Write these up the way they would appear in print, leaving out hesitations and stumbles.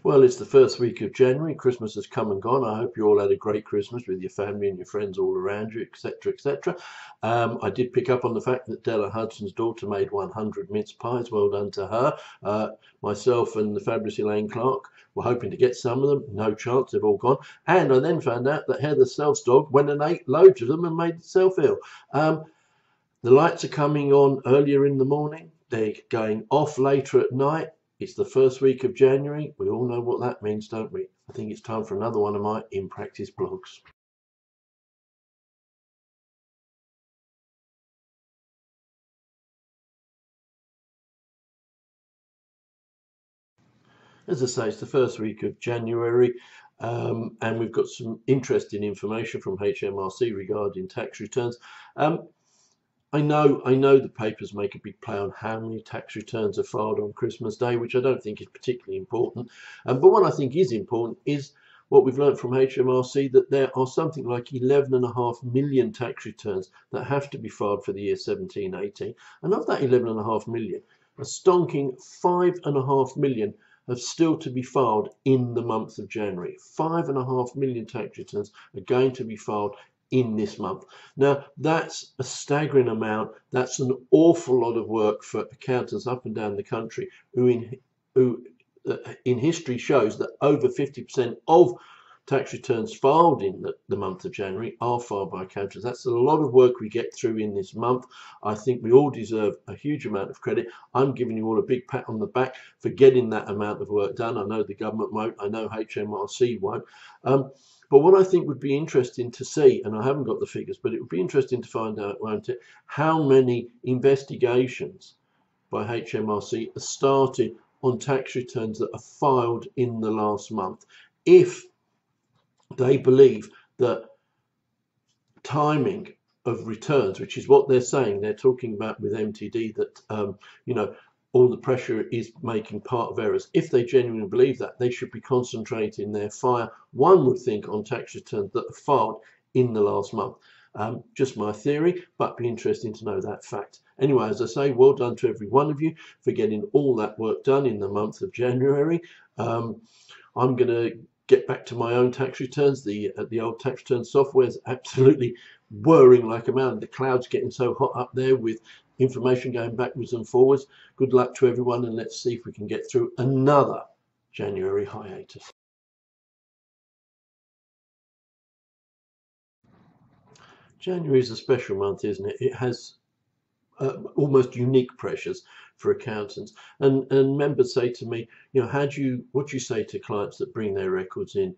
Well, it's the first week of January. Christmas has come and gone. I hope you all had a great Christmas with your family and your friends all around you, etc., etc. I did pick up on the fact that Della Hudson's daughter made 100 mince pies. Well done to her. Myself and the fabulous Elaine Clark were hoping to get some of them. No chance, they've all gone. And I then found out that Heather Self's dog went and ate loads of them and made itself ill. The lights are coming on earlier in the morning. They're going off later at night. It's the first week of January. We all know what that means, don't we? I think it's time for another one of my In Practice blogs. As I say, it's the first week of January, and we've got some interesting information from HMRC regarding tax returns. I know the papers make a big play on how many tax returns are filed on Christmas Day, which I don't think is particularly important. But what I think is important is what we've learned from HMRC, that there are something like 11.5 million tax returns that have to be filed for the year 17-18. And of that 11.5 million, a stonking 5.5 million have still to be filed in the month of January. 5.5 million tax returns are going to be filed in this month. Now, that's a staggering amount. That's an awful lot of work for accountants up and down the country who in history shows that over 50% of tax returns filed in the month of January are filed by accountants. That's a lot of work we get through in this month. I think we all deserve a huge amount of credit. I'm giving you all a big pat on the back for getting that amount of work done. I know the government won't. I know HMRC won't. But what I think would be interesting to see, and I haven't got the figures, but it would be interesting to find out, won't it, how many investigations by HMRC are started on tax returns that are filed in the last month. If they believe that timing of returns, which is what they're saying, they're talking about with MTD that, all the pressure is making part of errors. If they genuinely believe that, they should be concentrating their fire, one would think, on tax returns that are filed in the last month. Just my theory, but be interesting to know that fact. Anyway, as I say, well done to every one of you for getting all that work done in the month of January. I'm going to get back to my own tax returns. The old tax return software is absolutely whirring like a man. The cloud's getting so hot up there with information going backwards and forwards. Good luck to everyone, and let's see if we can get through another January hiatus. January is a special month, isn't it? It has almost unique pressures for accountants, and members say to me, what do you say to clients that bring their records in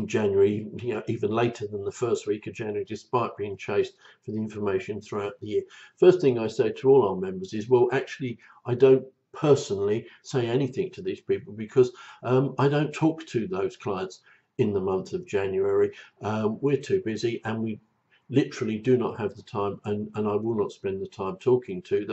January, even later than the first week of January, despite being chased for the information throughout the year? First thing I say to all our members is, well, actually, I don't personally say anything to these people because I don't talk to those clients in the month of January. We're too busy, and we literally do not have the time, and I will not spend the time talking to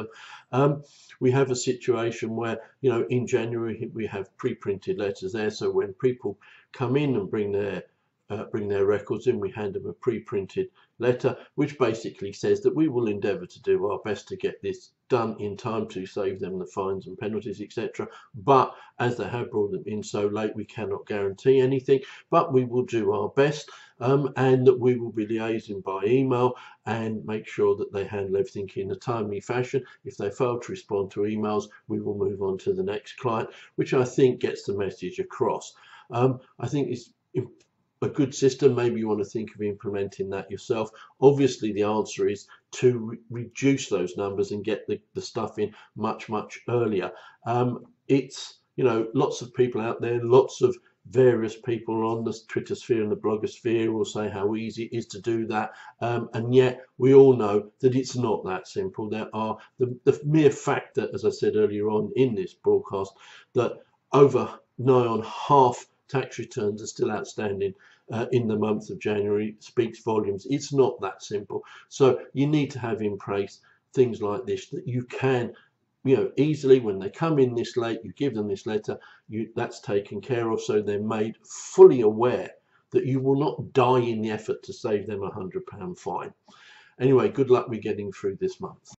them. We have a situation where, in January we have pre-printed letters there, so when people come in and bring their records in, we hand them a pre-printed letter which basically says that we will endeavour to do our best to get this done in time to save them the fines and penalties, etc. But as they have brought them in so late, we cannot guarantee anything, but we will do our best, and that we will be liaising by email and make sure that they handle everything in a timely fashion. If they fail to respond to emails, we will move on to the next client, which I think gets the message across. I think it's a good system. Maybe you want to think of implementing that yourself. Obviously, the answer is to reduce those numbers and get the stuff in much earlier. It's, lots of people out there, lots of various people on the Twitter sphere and the blogosphere will say how easy it is to do that, and yet we all know that it's not that simple. There are the mere fact that, as I said earlier on in this broadcast, that over nigh on half tax returns are still outstanding in the month of January speaks volumes. It's not that simple. So you need to have in place things like this that you can, easily, when they come in this late, you give them this letter, that's taken care of, so they're made fully aware that you will not die in the effort to save them £100 fine. Anyway, good luck with getting through this month.